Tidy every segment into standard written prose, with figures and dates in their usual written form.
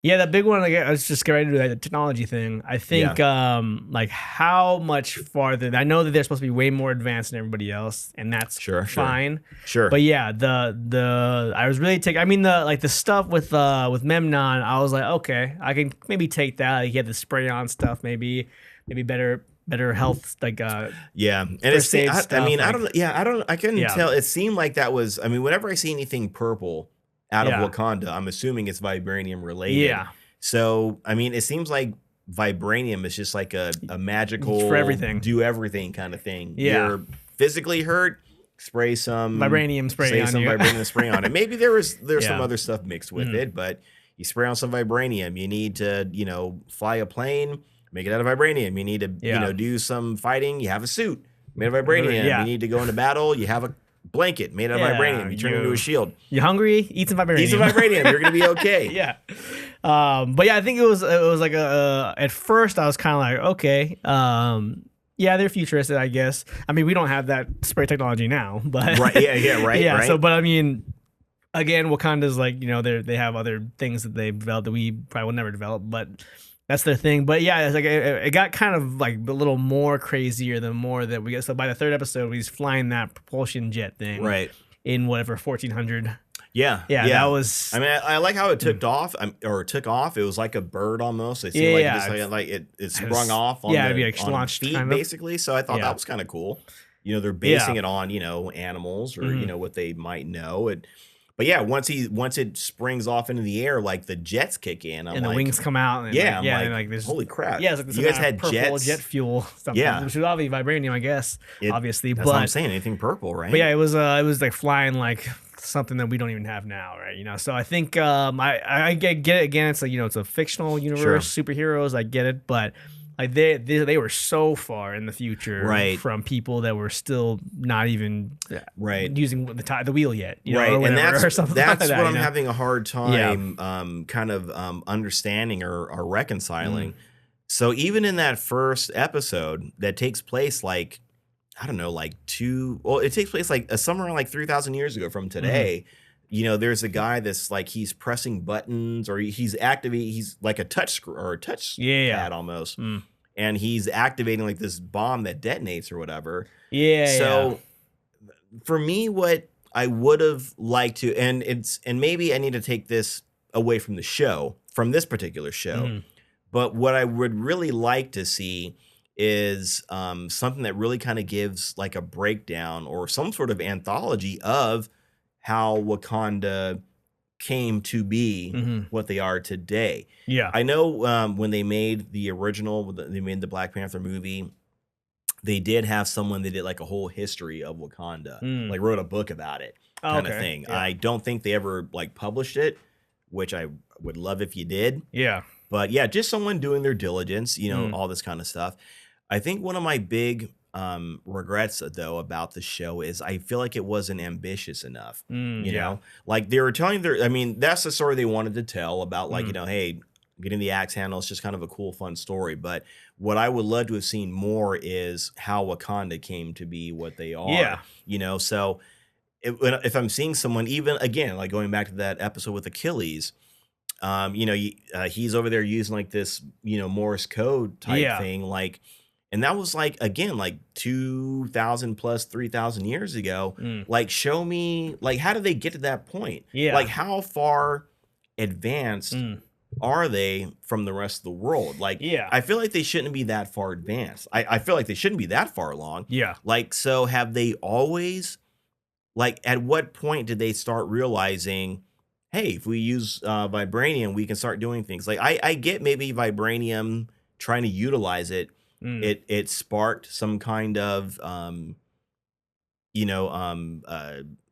Yeah, the big one. Like, let's just get right into the technology thing. I think, Yeah, like how much farther. I know that they're supposed to be way more advanced than everybody else, and that's sure, fine. sure. But yeah, the I was really taking. I mean, the stuff with Memnon, I was like, okay, I can maybe take that. Like, he had the spray on stuff, maybe better health, like Yeah, and first aid I stuff. mean, I Like, don't. Yeah, I don't. I couldn't yeah, tell. It seemed like that was. I mean, whenever I see anything purple out of yeah, Wakanda, I'm assuming it's vibranium related. yeah, So, I mean, it seems like vibranium is just like a for magical everything. do everything kind of thing. Yeah, You're physically hurt, spray some vibranium spray say on some you. vibranium spray on it. Maybe there's some Yeah. other stuff mixed with Mm. it, but you spray on some vibranium. You need to, fly a plane, make it out of vibranium. You need to, Yeah. do some fighting, you have a suit made of vibranium. You Yeah. need to go into battle, you have a blanket made out of Yeah. vibranium. You turn into a shield. You hungry? Eat some Eat some vibranium. vibranium, you're gonna be okay. Yeah. But yeah, I think it was like at first I was kind of like, okay, yeah, they're futuristic, I guess. I mean, we don't have that spray technology now, but Right, yeah, right, yeah. So, right. but I mean, again, Wakanda's like, they have other things that they've developed that we probably will never develop, but that's their thing. But yeah, it's like it got kind of like a little more crazier the more that we get. So by the third episode, he's flying that propulsion jet thing Right. in whatever 1400. Yeah, Yeah, yeah. that was I mean, I like how it took off, or took off. It was like a bird almost. It seemed like yeah, just like it it sprung was, off on yeah, it'd the be like on launched feet kind of. basically. So I thought Yeah, that was kind of cool. They're yeah, basing it on animals or mhm. what they might know. But yeah, once it springs off into the air, like the jets kick in. I'm And the like, wings come out, and yeah, like, I'm yeah, and like, like there's, holy crap! yeah, it's like You some guys kind of had purple jet jets. fuel, something, Yeah, which is obviously vibranium, I guess, obviously, that's what I'm but saying. Anything purple, But right? yeah, it was like flying like something that we don't even have now, right? So I think I get it again. It's like it's a fictional Sure. universe, superheroes. I get it, but like they were so far in the future Right. from people that were still not even Right. using the wheel yet, Right, or and whatever, or something like that's that. what I'm having a hard Yeah. time, kind of understanding or Mm. reconciling. So even in that first episode, that takes place like I don't know, like two. Well, it takes place like somewhere around like 3,000 years ago from Hmm. today. There's a guy that's like he's pressing buttons or he's activating. He's like a touch screw or a touch Yeah. pad almost, Mm. and he's activating like this bomb that detonates or whatever. Yeah. Yeah. So for me, what I would have liked to, and maybe I need to take this away from the show, from this particular show, Mhm. but what I would really like to see is something that really kind of gives like a breakdown or some sort of anthology of how Wakanda came to be Mhm. what they are today. Yeah. I know when they made the original, they made the Black Panther movie, they did have someone that did like a whole history of Wakanda, Mm. like wrote a book about it Oh, kind of okay. thing. Yeah. I don't think they ever like published it, which I would love if you did. Yeah. But yeah, just someone doing their diligence, Mm. all this kind of stuff. I think one of my big regrets though about the show is I feel like it wasn't ambitious enough. Mm. Yeah. Like they were telling I mean, that's the story they wanted to tell about like, Mm. hey, getting the axe handle is just kind of a cool, fun story. But what I would love to have seen more is how Wakanda came to be what they are. Yeah. So if I'm seeing someone, even again, like going back to that episode with Achilles, he's over there using like this, Morse code type Yeah. thing, like, and that was like again like 2,000 plus 3,000 years ago. Mm. Like, show me, like, how did they get to that point? Yeah. Like, how far advanced Mm. are they from the rest of the world? Like, Yeah. I feel like they shouldn't be that far advanced. I feel like they shouldn't be that far along. Yeah. Like, so have they always, like, at what point did they start realizing, hey, if we use vibranium, we can start doing things? Like, I get maybe vibranium trying to utilize it. Mm. It sparked some kind of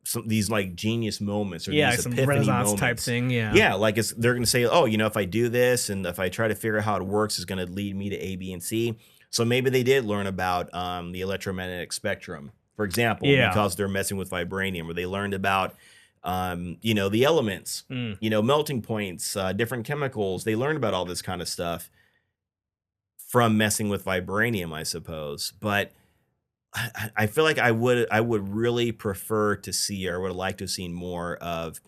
some these like genius moments or Yeah, these some epiphany Renaissance type moments. thing. Yeah. Yeah, like they're gonna say, oh, if I do this and if I try to figure out how it works, it's gonna lead me to A, B, and C. So maybe they did learn about the electromagnetic spectrum, for example, Yeah. because they're messing with vibranium, or they learned about the elements, Mm. melting points, different chemicals. They learned about all this kind of stuff from messing with vibranium, I suppose. But I feel like I would really prefer to see, or would like to have seen more of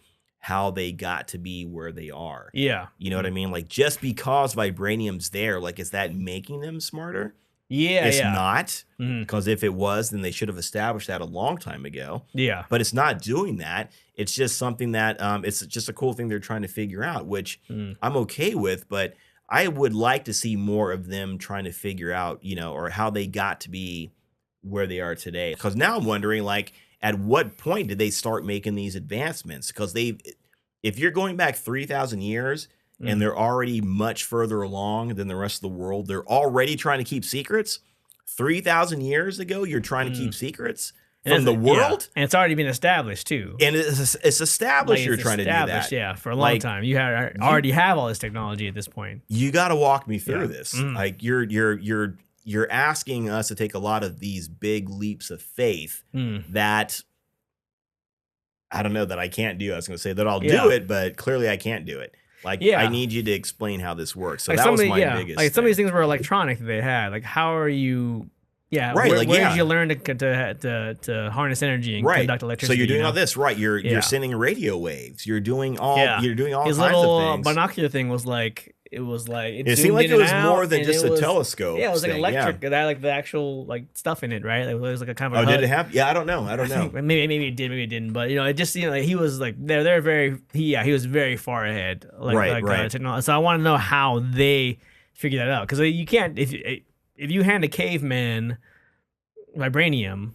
how they got to be where they are. Yeah. You know what I mean? Like, just because vibranium's there, like, is that making them smarter? Yeah, It's yeah. not, Mhm. because if it was, then they should have established that a long time ago. Yeah. But it's not doing that. It's just something that it's just a cool thing they're trying to figure out, which Mm. I'm okay with. But I would like to see more of them trying to figure out, or how they got to be where they are today. Because now I'm wondering, like, at what point did they start making these advancements? Because if you're going back 3,000 years and Mm. they're already much further along than the rest of the world, they're already trying to keep secrets. 3,000 years ago, you're trying to keep Mm. secrets And from the it's yeah, world, and it's already been established too. and it's Like, established you're it's trying to do established, that. yeah, for a long Like, time. You you already have all this technology at this point. you got to walk me Yeah. through this. Mhm. Like, you're asking us to take a lot of these big leaps of faith Mm. that I don't know that I can't do. I was going to say that I'll Yeah. do it, but clearly I can't do it. Like, I Yeah. need you to explain how this works. So Like that some was of the, my yeah, biggest like some of these thing. things were electronic that they had. Like, how are you? Yeah, Right, like, where yeah. did you learn to harness energy and Right. conduct So electricity? you're doing you all know? this, right? Yeah. You're sending radio waves. You're doing all Yeah. you're doing all His kinds little of things. binocular thing was like it It seemed zoomed like in it and was more out, than and just it a was, telescope. yeah, it was like thing, electric. Yeah. It had like the actual like stuff in it, right? It was like a kind of Oh, a did HUD. it have? Yeah, I don't know. I don't I think know. maybe it did, maybe it didn't. But it just like he was like they're very he was very far ahead. Right, right. Technology. So I want to know how they figure that out because you can't if you hand a caveman vibranium.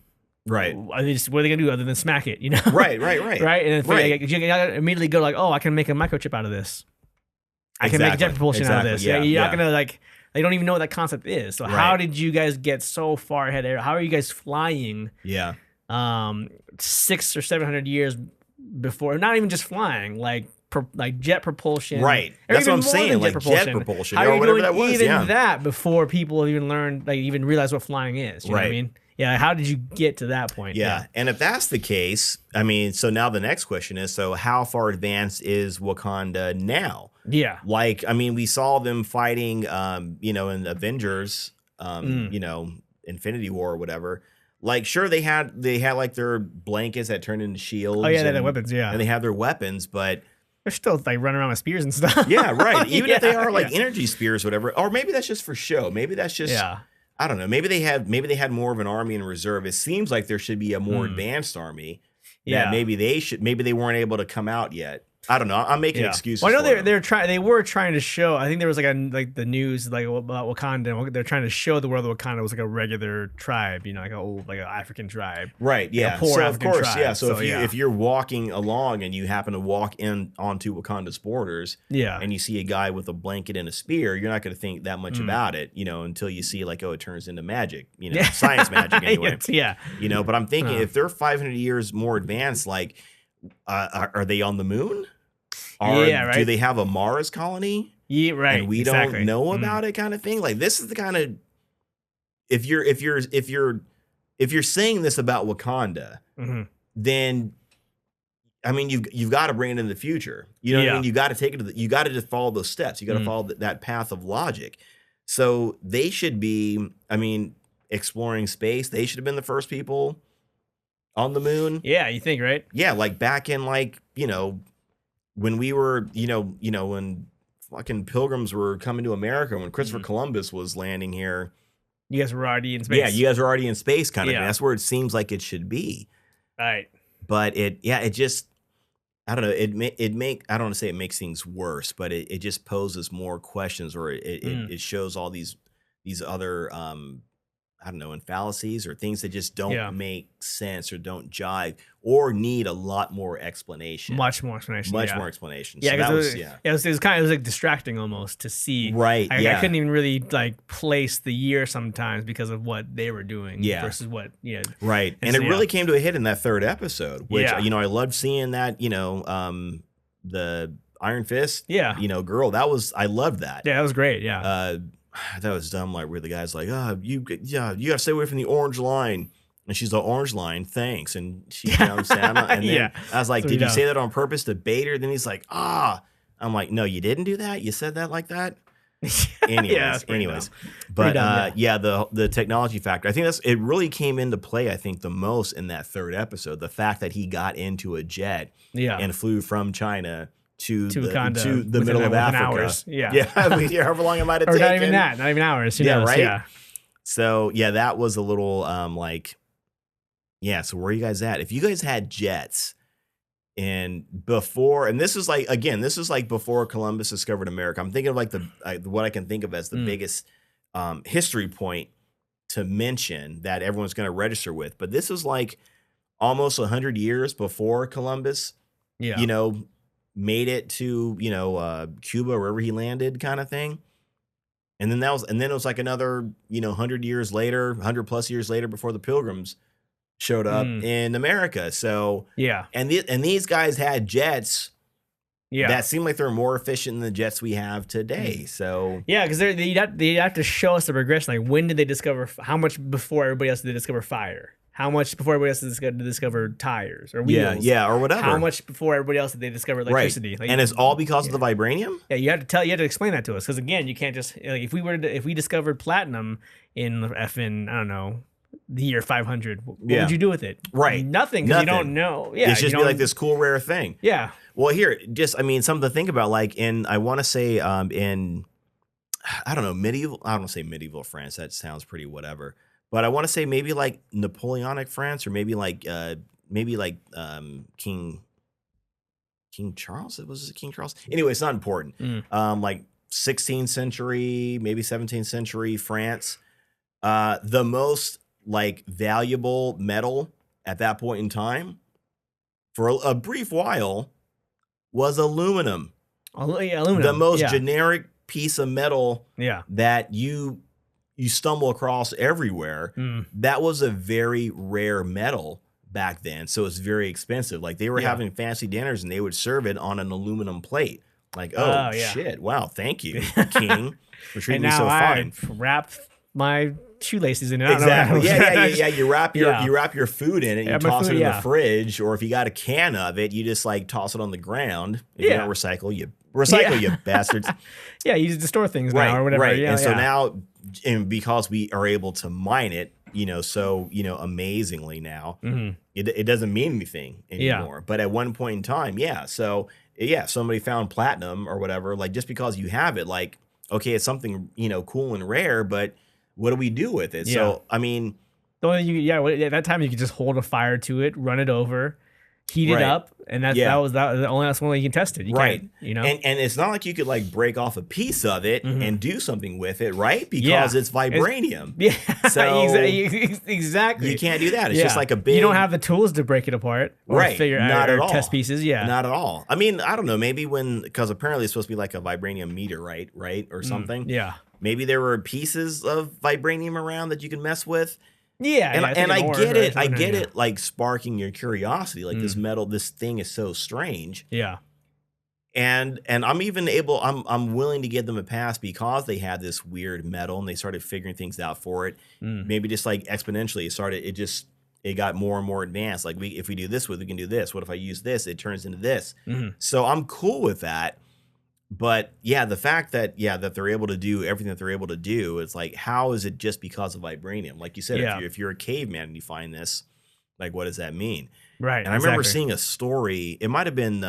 Right. What are they gonna do other than smack it? Right, right, right. Right, and Right. you gotta immediately go like, oh, I can make a microchip out of this. I can make jet Exactly, propulsion out of exactly, this. yeah, You're not yeah. gonna like. They don't even know what that concept is. So how Right. did you guys get so far ahead? How are you guys flying? Yeah. 600 or 700 years before? Not even just flying, like jet propulsion. Right. Or That's what even I'm more saying, than like jet propulsion, How or are you whatever doing that was, even yeah. that before people even learned, like even realize what flying is? You know what I Right. mean? Yeah. How did you get to that point? Yeah. And if that's the case, I mean, so now the next question is, so how far advanced is Wakanda now? Yeah. Like, I mean, we saw them fighting, in Avengers, Infinity War or whatever. Like, sure, they had like their blankets that turned into shields. Oh yeah, they had and, weapons. Yeah. and they have their weapons, but They're still like running around with spears and stuff. yeah, right. Even if they Yeah, are like yeah. energy spears, or whatever, or maybe that's just for show. Maybe that's just Yeah. I don't know. Maybe they had more of an army in reserve. It seems like there should be a more advanced army. Yeah. That maybe they weren't able to come out yet. I don't know. I'm making excuses. Well, I know for them. they were trying to show. I think there was like the news like about Wakanda. They're trying to show the world of Wakanda was like a regular tribe, like an African tribe. Right, yeah. poor So of African course, tribe, yeah. So so, if you're walking along and you happen to walk in onto Wakanda's borders, Yeah. and you see a guy with a blanket and a spear, you're not going to think that much about it, until you see like, oh, it turns into magic, Yeah. science magic anyway. Yeah. But I'm thinking if they're 500 years more advanced, like, are they on the moon? Yeah, right. Do they have a Mars colony? Yeah, right. And we exactly. don't know about it, kind of thing. Like, this is the kind of if you're saying this about Wakanda, Mhm. then I mean you've got to bring it in the future. You know what I Yeah. mean? You got to take it you got to just follow those steps. You got to follow that path of logic. So they should be, exploring space. They should have been the first people on the moon. Yeah, you think, right? Yeah, like back in when we were, when fucking pilgrims were coming to America, when Christopher Columbus was landing here. You guys were already in space. Yeah, you guys are already in space, kind of thing. Yeah. That's where it seems like it should be. Right. But it just, I don't know. I don't want to say it makes things worse, but it just poses more questions, or it shows all these other I don't know, in fallacies or things that just don't make sense or don't jive or need a lot more explanation. Much more explanation. Much more explanation. Yeah, So because that was, it was like distracting almost to see. Right. I Yeah. couldn't even really like place the year sometimes because of what they were doing. Yeah. Versus what. Yeah. Right. And so, it really came to a hit in that third episode, which, Yeah. I loved seeing that, the Iron Fist, Yeah. girl. I loved that. Yeah, that was great. Yeah. That was dumb. Like, where the guy's like, you got to stay away from the orange line. And she's the orange line, thanks. And she jumps down. And then Yeah. I was like, So did you dumb. say that on purpose to bait her? Then he's like, I'm like, no, you didn't do that. You said that like that. Yeah, that's pretty dumb. Anyways, Pretty but dumb, yeah. yeah, the technology factor. I think it really came into play. I think the most in that third episode, the fact that he got into a jet Yeah. and flew from China To Wakanda to the middle of within Africa. hours. Yeah. Yeah, I mean, however long it might have Or not even taken. that, not even hours. Who Yeah, knows? right. Yeah. So yeah, that was a little like, yeah. So where are you guys at? If you guys had jets and before, and this is like, again, this is like before Columbus discovered America. I'm thinking of like what I can think of as the biggest history point to mention that everyone's going to register with. But this was like almost 100 years before Columbus, Yeah. you know, made it to, Cuba, wherever he landed, kind of thing. And then it was like another, 100 years later, 100 plus years later before the Pilgrims showed up in America. So Yeah. and these guys had jets Yeah. that seem like they're more efficient than the jets we have today. So Yeah, because they have to show us the progression. Like, when did they discover? How much before everybody else did they discover fire? How much before everybody else did they discover tires or wheels? yeah, or whatever. How much before everybody else did they discover electricity? Right. Like, And it's all because of the vibranium? yeah, you have to explain that to us, because again, you can't just, like, if we discovered platinum in I don't know, the year 500, what would you do with it? Right. Nothing, because you don't know. Yeah, it's just be like this cool rare thing. Yeah. Well, here, just, I mean, something to think about, like I want to say in, I don't know, medieval, I don't want to say medieval France, that sounds pretty whatever, but I want to say maybe like Napoleonic France, or maybe like King Charles. Was it King Charles? Anyway, it's not important. Like 16th century, maybe 17th century France. The most like valuable metal at that point in time, for a brief while, was aluminum. Aluminum. The most generic piece of metal that you stumble across everywhere. That was a very rare metal back then, so it's very expensive. Like, they were having fancy dinners and they would serve it on an aluminum plate. Like, oh shit, wow, thank you, King, for treating me so fine. Wrap my shoelaces in it. Exactly. Yeah. You wrap your food in it. You toss it in the fridge, or if you got a can of it, you just like toss it on the ground. If you don't recycle, you bastards. Yeah, you use it to store things now or whatever. Right. Yeah, and so now, and because we are able to mine it, so amazingly now, it doesn't mean anything anymore. But at one point in time, so somebody found platinum or whatever. Like, just because you have it, like, okay, it's something cool and rare, but what do we do with it? So I mean, at that time you could just hold a fire to it, run it over, heat it up, and that was the only one way you can test it. You can't, and it's not like you could like break off a piece of it and do something with it, right? Because it's vibranium. So exactly. You can't do that. It's just like a big. You don't have the tools to break it apart or figure out not at all. Test pieces. Not at all. I mean, I don't know. Maybe because apparently it's supposed to be like a vibranium meter, right, or something. Yeah. Maybe there were pieces of vibranium around that you can mess with. Yeah, and I get it. I get it, like sparking your curiosity. Like, this metal, this thing is so strange. Yeah. And I'm even able, I'm willing to give them a pass because they had this weird metal and they started figuring things out for it. Maybe just like exponentially, it got more and more advanced. Like, if we do this with, we can do this. What if I use this? It turns into this. So I'm cool with that. But the fact that that they're able to do everything that they're able to do, it's like, how is it just because of vibranium? Like you said, if you're a caveman and you find this, like, what does that mean? Right. And I remember seeing a story. It might have been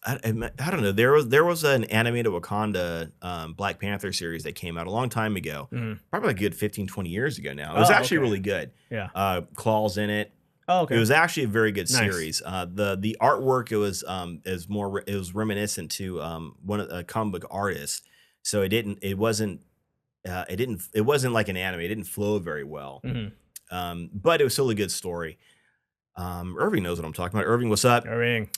I don't know. There was an animated Wakanda Black Panther series that came out a long time ago, probably a good 15, 20 years ago now. It was actually really good. Yeah. Claws in it. Oh, okay. It was actually a very good series. The artwork, it was reminiscent to one of a comic book artist. So it wasn't like an anime. It didn't flow very well. But it was still a good story. Irving knows what I'm talking about. Irving, what's up? Irving.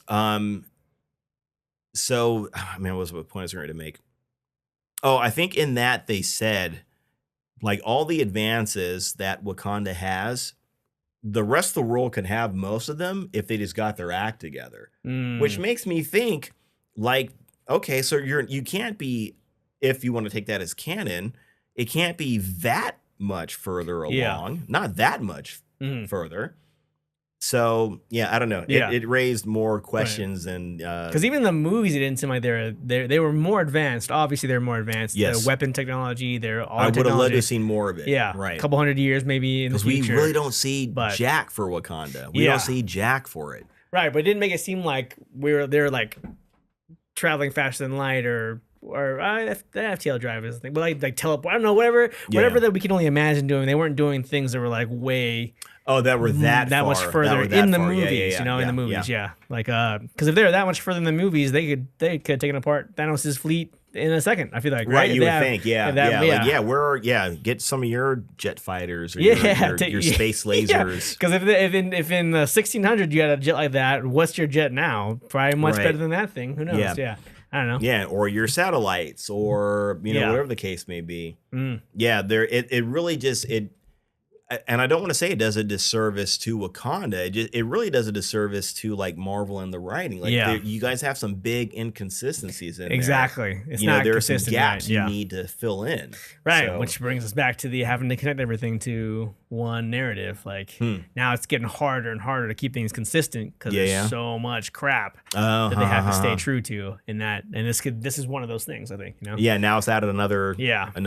So, man, what point I was going to make? Oh, I think in that they said, like, all the advances that Wakanda has, the rest of the world could have most of them if they just got their act together. Which makes me think, like, okay, so you can't be, if you want to take that as canon, it can't be that much further along. Not that much further. So yeah, I don't know. Yeah. It raised more Right. questions and Because even the movies, it didn't seem like they were more advanced. Obviously, they're more advanced. The yes, weapon technology, they're all I the would have loved to have technology. seen more of it. Yeah, a Right. couple hundred years maybe in the Because we really future. don't see But Jack for Wakanda. We don't yeah, see Jack for it. right. But it didn't make it seem like they're like traveling faster than light or the FTL drive is the thing, but like teleport. I don't know, whatever Yeah. that we can only imagine doing. They weren't doing things that were like way Oh, that were that that far. much That further were that in the far. Yeah, movies. yeah, You know, in yeah, the yeah, movies, yeah. Like because if they were that much further in the movies, they could have taken apart Thanos' fleet in a second. I feel like Right, If you they would have- think, yeah, if that- yeah, like, get some of your jet fighters or your space lasers, Because if in the 1600 you had a jet like that, what's your jet now? Probably much Right. better than that thing. Who knows? Yeah. Yeah, I don't know. yeah, or your satellites, or Yeah. whatever the case may be. Mm. Yeah, it really just and I don't want to say it does a disservice to Wakanda. It really does a disservice to like Marvel and the writing. Like Yeah. you guys have some big inconsistencies in there. Exactly. It's You know, not there are some consistent. gaps right? you Yeah. need to fill in. Right, So, which brings us back to the having to connect everything to one narrative. Like now it's getting harder and harder to keep things consistent because Yeah, there's yeah. so much crap oh, that they have to stay true to in that. And this is one of those things, I think, you know? Yeah, now it's added another Yeah. I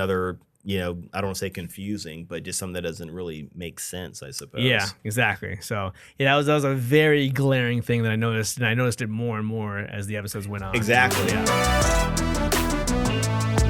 don't want to say confusing, but just something that doesn't really make sense, I suppose. Yeah, exactly. So yeah, that was a very glaring thing that I noticed, and I noticed it more and more as the episodes went on. Exactly. Yeah.